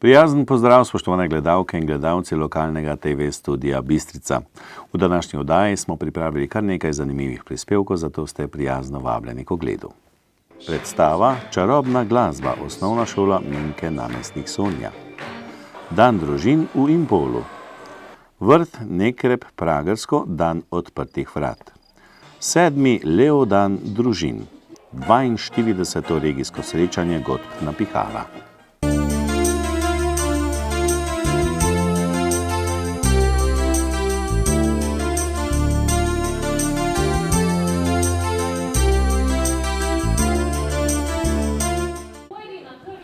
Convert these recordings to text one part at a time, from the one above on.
Prijazen pozdrav, spoštovane gledalke in gledalci lokalnega TV studia Bistrica. V današnji oddaji smo pripravili kar nekaj zanimivih prispevkov, zato ste prijazno vabljeni k ogledu. Predstava Čarobna glasba, osnovna šola Minke namestnik Sonja. Dan družin v Impolu. Vrt Nekrep Pragersko, dan odprtih vrat. 7. Leo dan družin. 42. regijsko srečanje godb na pihala.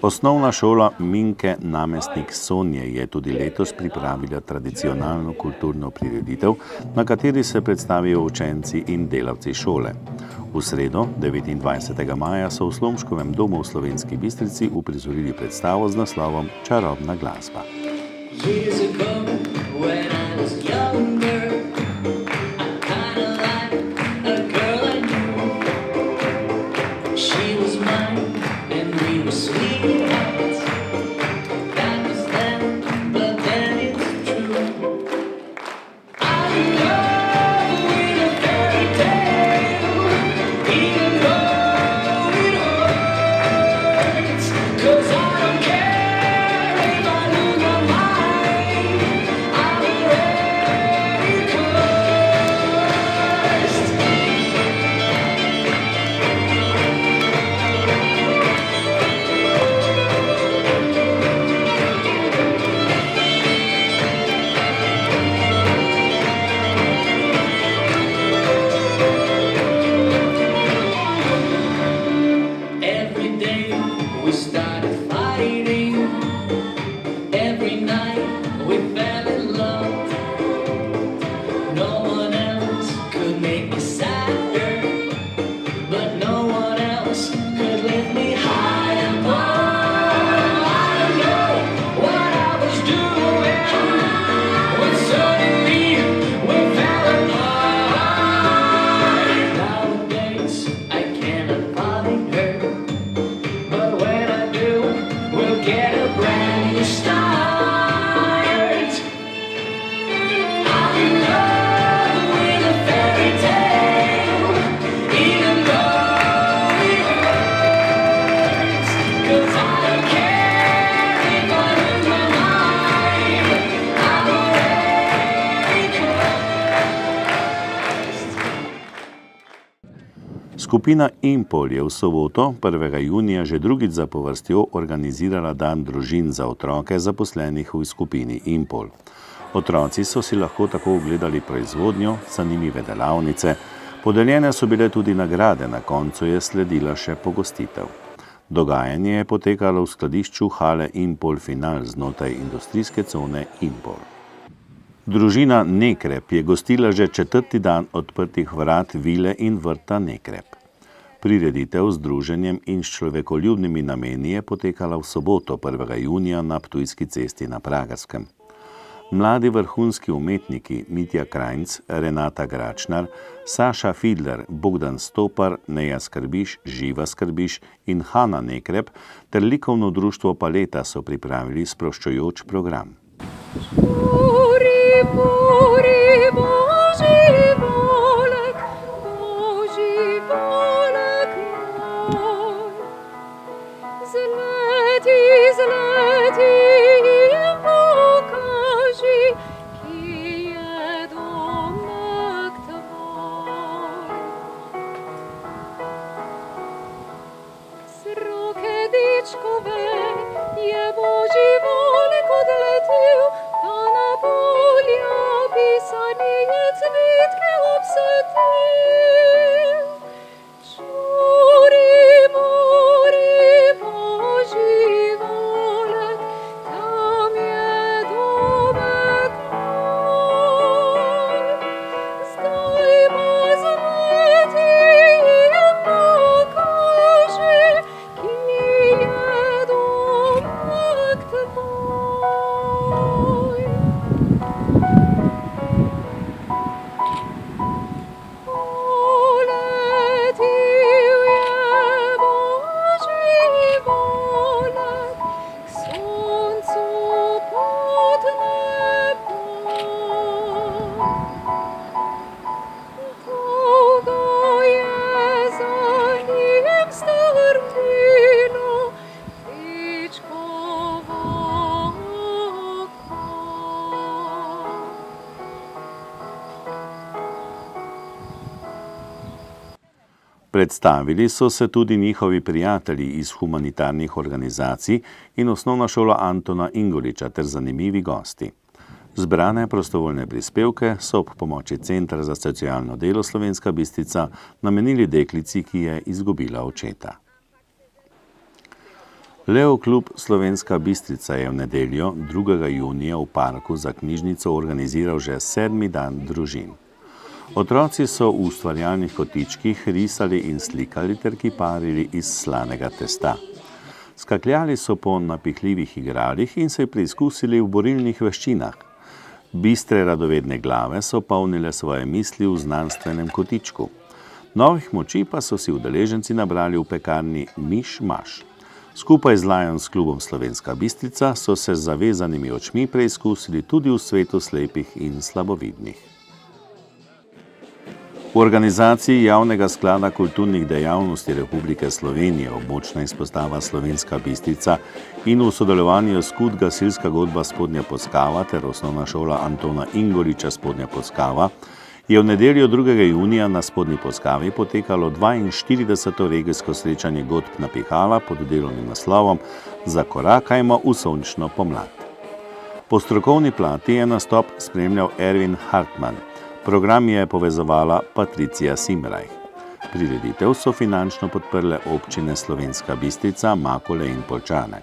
Osnovna šola Minke namestnik Sonje je tudi letos pripravila tradicionalno kulturno prireditev, na kateri se predstavijo učenci in delavci šole. V sredo, 29. maja, so v Slomškovem domu v Slovenski Bistrici uprizorili predstavo z naslovom Čarobna glasba. Skupina Impol je v soboto, 1. junija, že drugič zapovrstjo organizirala dan družin za otroke zaposlenih v skupini Impol. Otroci so si lahko tako ogledali proizvodnjo, zanimive delavnice, podeljene so bile tudi nagrade, na koncu je sledila še pogostitev. Dogajanje je potekalo v skladišču hale Impol Final znotraj industrijske cone Impol. Družina Nekrep je gostila že 4. dan odprtih vrat vile in vrta Nekrep. Prireditev z druženjem in s človekoljubnimi nameni je potekala v soboto, 1. junija, na Ptujski cesti na Pragerskem. Mladi vrhunski umetniki Mitja Krajnc, Renata Gračnar, Saša Fidler, Bogdan Stopar, Neja Skrbiš, Živa Skrbiš in Hana Nekrep ter likovno društvo Paleta so pripravili sproščujoč program. Predstavili so se tudi njihovi prijatelji iz humanitarnih organizacij in osnovna šola Antona Ingoliča ter zanimivi gosti. Zbrane prostovoljne prispevke so ob pomoči Centra za socialno delo Slovenska Bistrica namenili deklici, ki je izgubila očeta. Leo klub Slovenska Bistrica je v nedeljo 2. junija v parku za knjižnico organiziral že 7. dan družin. Otroci so v ustvarjalnih kotičkih risali in slikali ter kiparili iz slanega testa. Skakljali so po napihljivih igralih in se preizkusili v borilnih veščinah. Bistre radovedne glave so polnile svoje misli v znanstvenem kotičku. Novih moči pa so si udeleženci nabrali v pekarni Miš Maš. Skupaj z Lions klubom Slovenska Bistrica so se z zavezanimi očmi preizkusili tudi v svetu slepih in slabovidnih. V organizaciji Javnega sklada kulturnih dejavnosti Republike Slovenije območna izpostava Slovenska Bistrica in v sodelovanju s KUD Gasilska godba Spodnja Podskava ter osnovna šola Antona Ingoliča Spodnja Podskava je v nedeljo 2. junija na Spodnji Podskavi potekalo 42. regijsko srečanje godb Napihala pod delovnim naslovom Zakorakajmo v sončno pomlad. Po strokovni plati je nastop spremljal Ervin Hartmann. Program je povezovala Patricija Simrajh. Prireditev so finančno podprle občine Slovenska Bistrica, Makole in Poljčane.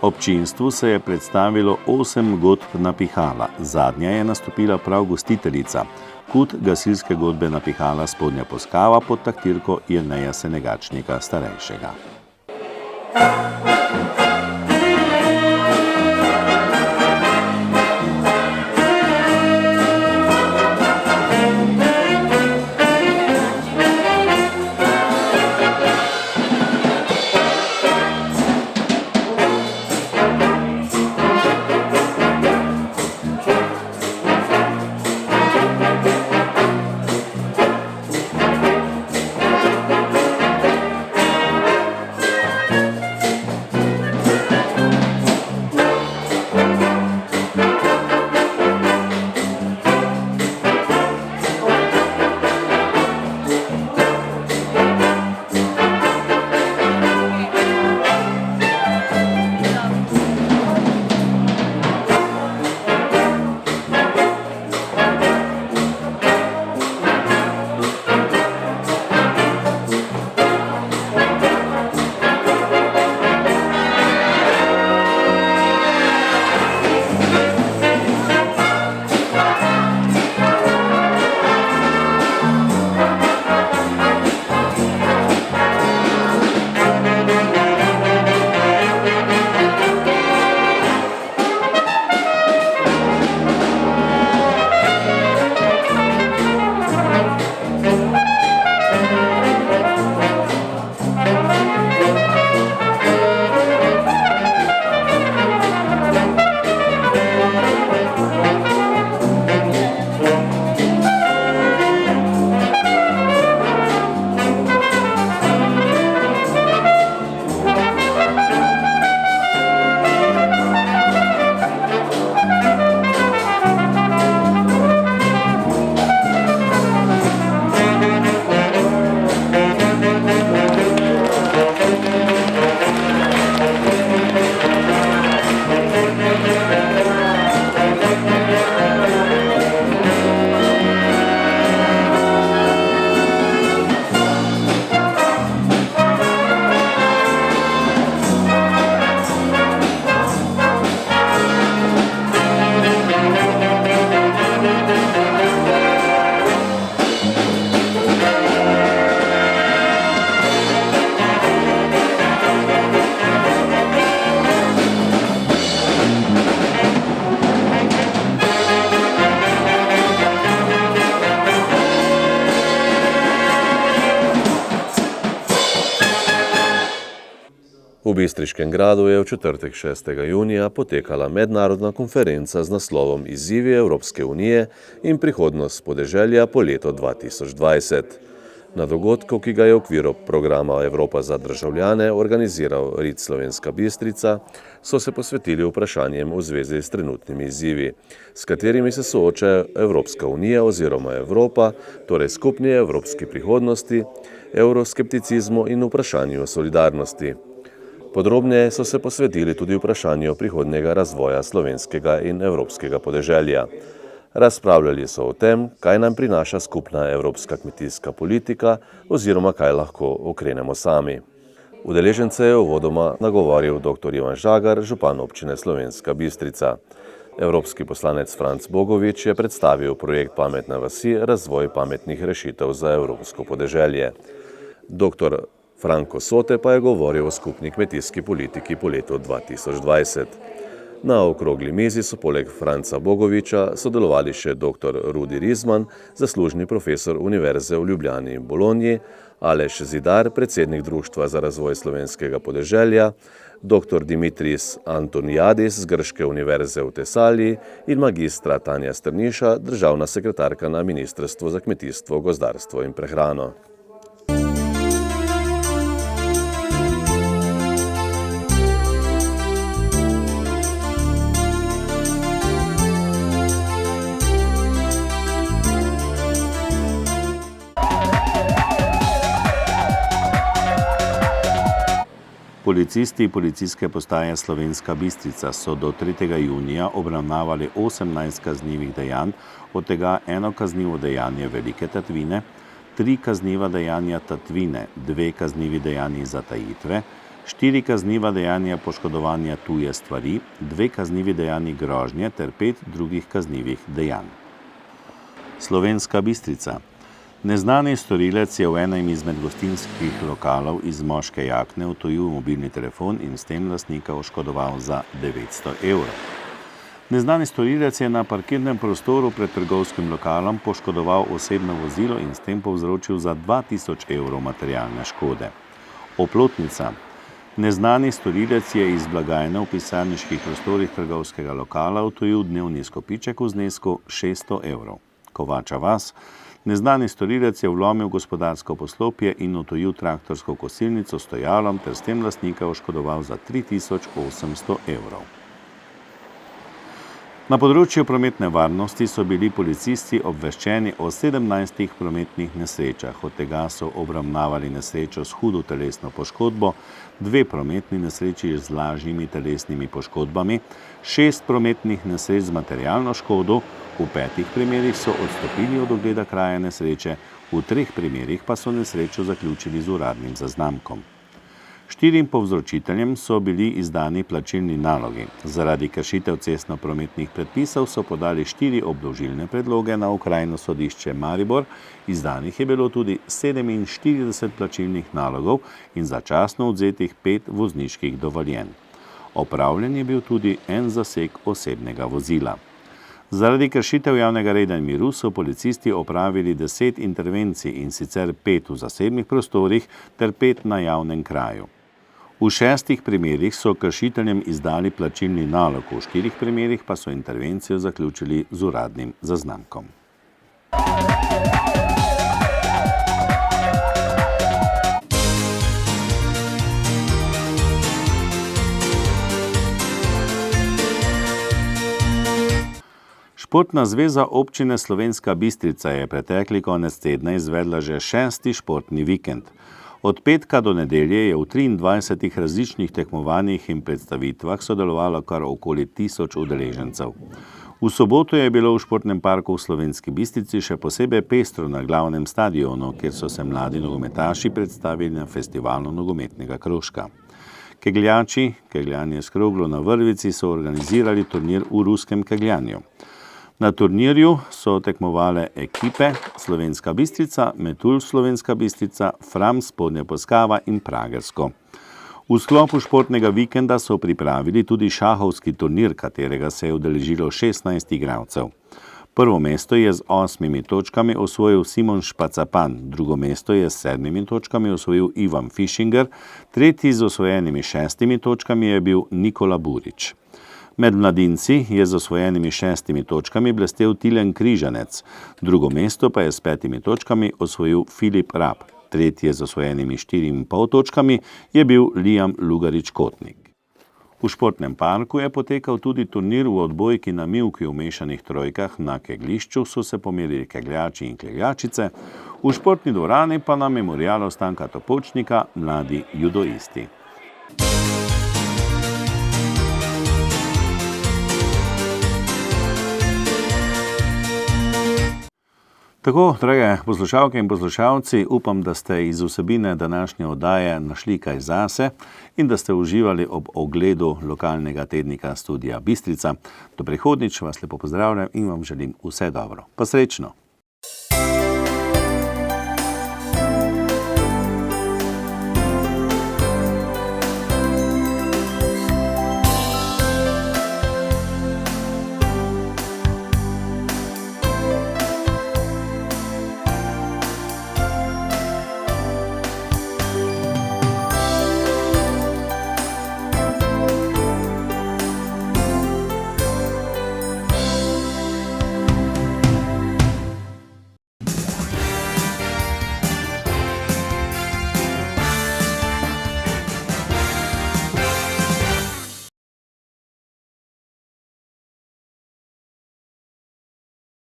Občinstvu se je predstavilo 8 godb Napihala. Zadnja je nastopila prav gostiteljica, KUD Gasilske godbe Napihala Spodnja Podskava pod taktirko Jerneja Senegačnika starejšega. V Bistriškem gradu je v četrtek 6. junija potekala mednarodna konferenca z naslovom Izzivi Evropske unije in prihodnost podeželja po leto 2020. Na dogodku, ki ga je v okviru programa Evropa za državljane organiziral RID Slovenska Bistrica, so se posvetili vprašanjem v zvezi s trenutnimi izzivi, s katerimi se sooča Evropska unija oziroma Evropa, torej skupni evropski prihodnosti, evroskepticizmu in vprašanju solidarnosti. Podrobneje so se posvetili tudi vprašanju prihodnjega razvoja slovenskega in evropskega podeželja. Razpravljali so o tem, kaj nam prinaša skupna evropska kmetijska politika oziroma kaj lahko ukrenemo sami. Udeležence je uvodoma nagovoril dr. Ivan Žagar, župan občine Slovenska Bistrica. Evropski poslanec Franc Bogovič je predstavil projekt Pametne vasi, razvoj pametnih rešitev za evropsko podeželje. Dr. Franko Sote pa je govoril o skupni kmetijski politiki po letu 2020. Na okrogli mizi so poleg Franca Bogoviča sodelovali še dr. Rudi Rizman, zaslužni profesor Univerze v Ljubljani in Bologni, Aleš Zidar, predsednik Društva za razvoj slovenskega podeželja, dr. Dimitris Antoniadis z Grške univerze v Tesaliji in magistra Tanja Strniša, državna sekretarka na Ministrstvu za kmetijstvo, gozdarstvo in prehrano. Policisti Policijske postaje Slovenska Bistrica so do 3. junija obravnavali 18 kaznivih dejanj, od tega 1 kaznivo dejanje velike tatvine, 3 kazniva dejanja tatvine, 2 kaznivi dejanji zatajitve, 4 kazniva dejanja poškodovanja tuje stvari, 2 kaznivi dejanji grožnje ter 5 drugih kaznivih dejanj. Slovenska Bistrica. Neznani storilec je v enem izmed gostinskih lokalov iz Moške Jakne odtujil mobilni telefon in s tem lastnika oškodoval za 900 evrov. Neznani storilec je na parkirnem prostoru pred trgovskim lokalom poškodoval osebno vozilo in s tem povzročil za 2000 evrov materialne škode. Oplotnica. Neznani storilec je iz blagajne v pisarniških prostorih trgovskega lokala odtujil dnevni izkupiček v znesku 600 evrov. Kovača vas. Neznani storilec je vlomil gospodarsko poslopje in odtujil traktorsko kosilnico s stojalom ter s tem lastnika oškodoval za 3800 evrov. Na področju prometne varnosti so bili policisti obveščeni o 17 prometnih nesrečah, od tega so obravnavali nesrečo s hudo telesno poškodbo, 2 prometni nesreči z lažjimi telesnimi poškodbami, 6 prometnih nesreč z materialno škodo, v 5 primerih so odstopili od ogleda kraja nesreče, v 3 primerih pa so nesrečo zaključili z uradnim zaznamkom. 4 povzročiteljem so bili izdani plačilni nalogi. Zaradi kršitev cestno-prometnih predpisov so podali 4 obdolžilne predloge na Okrajno sodišče Maribor, izdanih je bilo tudi 47 plačilnih nalogov in začasno odzetih 5 vozniških dovoljenj. Opravljen je bil tudi en zaseg osebnega vozila. Zaradi kršitev javnega reda in miru so policisti opravili 10 intervencij in sicer 5 v zasebnih prostorih ter 5 na javnem kraju. V 6 primerih so kršiteljem izdali plačilni nalog, v 4 primerih pa so intervencijo zaključili z uradnim zaznamkom. Športna zveza občine Slovenska Bistrica je pretekli konec tedna izvedla že 6. športni vikend. Od petka do nedelje je v 23 različnih tekmovanjih in predstavitvah sodelovalo kar okoli 1000 udeležencev. V soboto je bilo v športnem parku v Slovenski Bistrici še posebej pestro na glavnem stadionu, kjer so se mladi nogometaši predstavili na festivalu nogometnega krožka. Kegljači, kegljanje s kroglo na vrvici, so organizirali turnir v ruskem kegljanju. Na turnirju so tekmovale ekipe Slovenska Bistrica, Metul Slovenska Bistrica, Fram Spodnja Poskava in Pragersko. V sklopu športnega vikenda so pripravili tudi šahovski turnir, katerega se je udeležilo 16 igralcev. Prvo mesto je z 8 točkami osvojil Simon Špacapan, drugo mesto je s 7 točkami osvojil Ivan Fischinger, tretji z osvojenimi 6 točkami je bil Nikola Burič. Med mladinci je z osvojenimi 6 točkami blestel Tilen Križanec, drugo mesto pa je s 5 točkami osvojil Filip Rab. Tretje z osvojenimi 4,5 točkami je bil Liam Lugarič-Kotnik. V športnem parku je potekal tudi turnir v odbojki na mivki v mešanih trojkah. Na kegljišču so se pomerili kegljači in kegljačice, v športni dvorani pa na memorialu Stanka Topovčnika mladi judoisti. Tako, drage poslušalke in poslušalci, upam, da ste iz vsebine današnje oddaje našli kaj zase in da ste uživali ob ogledu lokalnega tednika Studia Bistrica. Do prihodnjič vas lepo pozdravljam in vam želim vse dobro. Pa srečno!